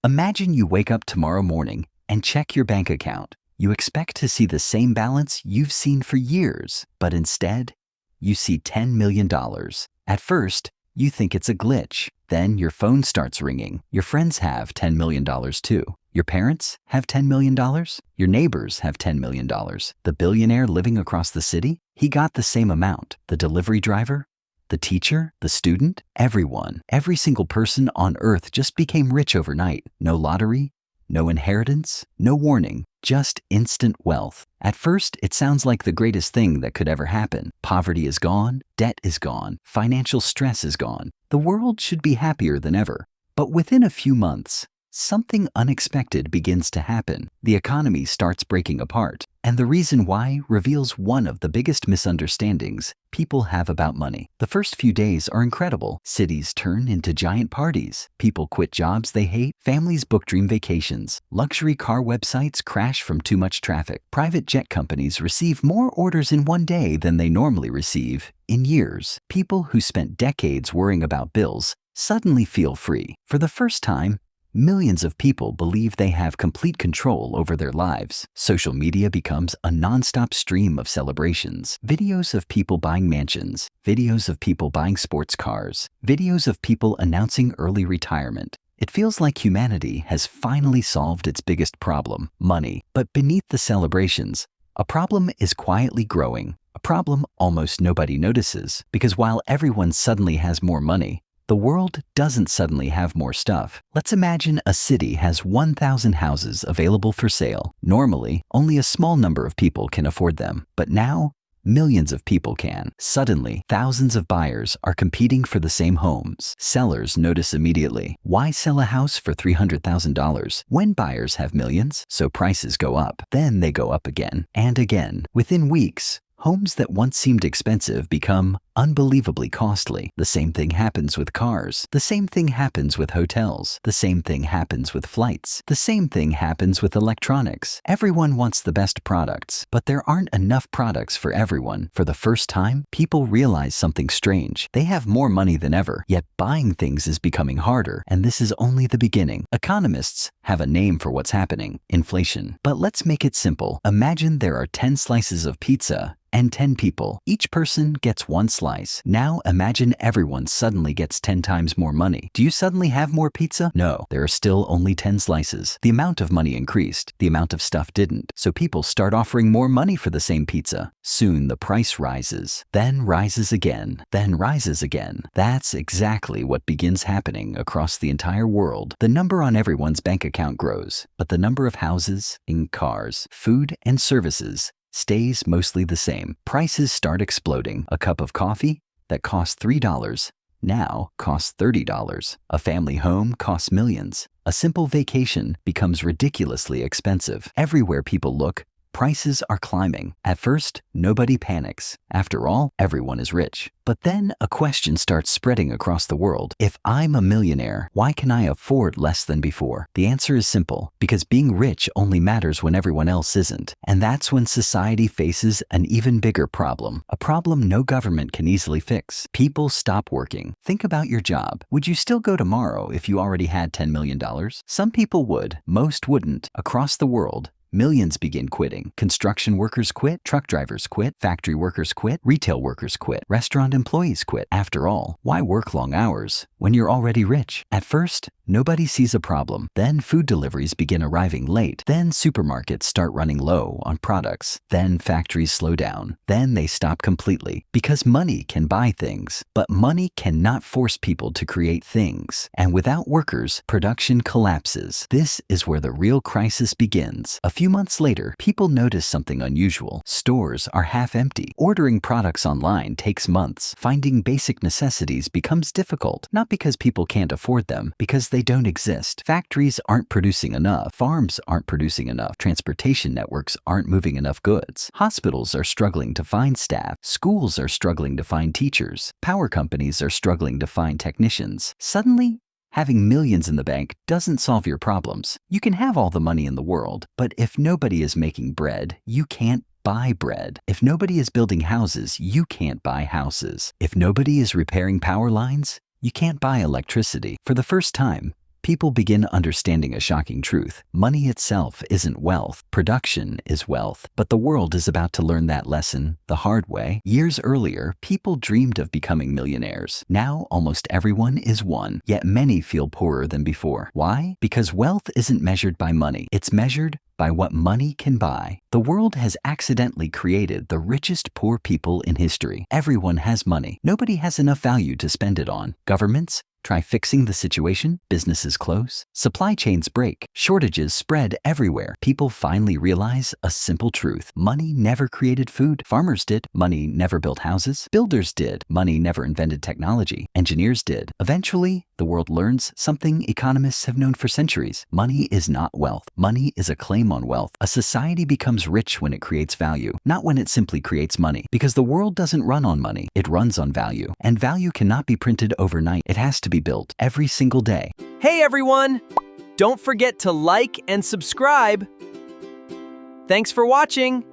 Imagine you wake up tomorrow morning and check your bank account. You expect to see the same balance you've seen for years, but instead, you see $10 million. At first, you think it's a glitch. Then your phone starts ringing. Your friends have $10 million too. Your parents have $10 million. Your neighbors have $10 million. The billionaire living across the city, he got the same amount. The delivery driver, the teacher, the student, everyone, every single person on earth just became rich overnight. No lottery, no inheritance, no warning, just instant wealth. At first, it sounds like the greatest thing that could ever happen. Poverty is gone, debt is gone, financial stress is gone. The world should be happier than ever. But within a few months, something unexpected begins to happen. The economy starts breaking apart, and the reason why reveals one of the biggest misunderstandings people have about money. The first few days are incredible. Cities turn into giant parties. People quit jobs they hate. Families book dream vacations. Luxury car websites crash from too much traffic. Private jet companies receive more orders in one day than they normally receive in years. People who spent decades worrying about bills suddenly feel free. For the first time, millions of people believe they have complete control over their lives. Social media becomes a non-stop stream of celebrations. Videos of people buying mansions, videos of people buying sports cars, videos of people announcing early retirement. It feels like humanity has finally solved its biggest problem, money. But beneath the celebrations, a problem is quietly growing. A problem almost nobody notices, because while everyone suddenly has more money, the world doesn't suddenly have more stuff. Let's imagine a city has 1,000 houses available for sale. Normally, only a small number of people can afford them. But now, millions of people can. Suddenly, thousands of buyers are competing for the same homes. Sellers notice immediately. Why sell a house for $300,000 when buyers have millions? So prices go up. Then they go up again and again. Within weeks, homes that once seemed expensive become unbelievably costly. The same thing happens with cars. The same thing happens with hotels. The same thing happens with flights. The same thing happens with electronics. Everyone wants the best products, but there aren't enough products for everyone. For the first time, people realize something strange. They have more money than ever, yet buying things is becoming harder, and this is only the beginning. Economists have a name for what's happening: inflation. But let's make it simple. Imagine there are 10 slices of pizza and 10 people. Each person gets one slice. Now imagine everyone suddenly gets 10 times more money. Do you suddenly have more pizza? No, there are still only 10 slices. The amount of money increased. The amount of stuff didn't. So people start offering more money for the same pizza. Soon the price rises, then rises again, then rises again. That's exactly what begins happening across the entire world. The number on everyone's bank account grows, but the number of houses, cars, food, and services stays mostly the same. Prices start exploding. A cup of coffee that cost $3 now costs $30. A family home costs millions. A simple vacation becomes ridiculously expensive. Everywhere people look, prices are climbing. At first, nobody panics. After all, everyone is rich. But then a question starts spreading across the world. If I'm a millionaire, why can I afford less than before? The answer is simple: because being rich only matters when everyone else isn't. And that's when society faces an even bigger problem. A problem no government can easily fix. People stop working. Think about your job. Would you still go tomorrow if you already had $10 million? Some people would. Most wouldn't. Across the world, millions begin quitting. Construction workers quit, truck drivers quit, factory workers quit, retail workers quit, restaurant employees quit. After all, why work long hours when you're already rich? At first, nobody sees a problem. Then food deliveries begin arriving late. Then supermarkets start running low on products. Then factories slow down. Then they stop completely. Because money can buy things, but money cannot force people to create things. And without workers, production collapses. This is where the real crisis begins. A few months later, people notice something unusual. Stores are half empty. Ordering products online takes months. Finding basic necessities becomes difficult, not because people can't afford them, because they don't exist. Factories aren't producing enough. Farms aren't producing enough. Transportation networks aren't moving enough goods. Hospitals are struggling to find staff. Schools are struggling to find teachers. Power companies are struggling to find technicians. Suddenly, having millions in the bank doesn't solve your problems. You can have all the money in the world, but if nobody is making bread, you can't buy bread. If nobody is building houses, you can't buy houses. If nobody is repairing power lines, you can't buy electricity. For the first time, people begin understanding a shocking truth. Money itself isn't wealth, production is wealth. But the world is about to learn that lesson the hard way. Years earlier, people dreamed of becoming millionaires. Now, almost everyone is one, yet many feel poorer than before. Why? Because wealth isn't measured by money. It's measured by what money can buy. The world has accidentally created the richest poor people in history. Everyone has money. Nobody has enough value to spend it on. Governments try fixing the situation, businesses close, supply chains break, shortages spread everywhere. People finally realize a simple truth. Money never created food. Farmers did. Money never built houses. Builders did. Money never invented technology. Engineers did. Eventually, the world learns something economists have known for centuries. Money is not wealth. Money is a claim on wealth. A society becomes rich when it creates value, not when it simply creates money. Because the world doesn't run on money. It runs on value. And value cannot be printed overnight. It has to be built every single day. Hey everyone! Don't forget to like and subscribe. Thanks for watching.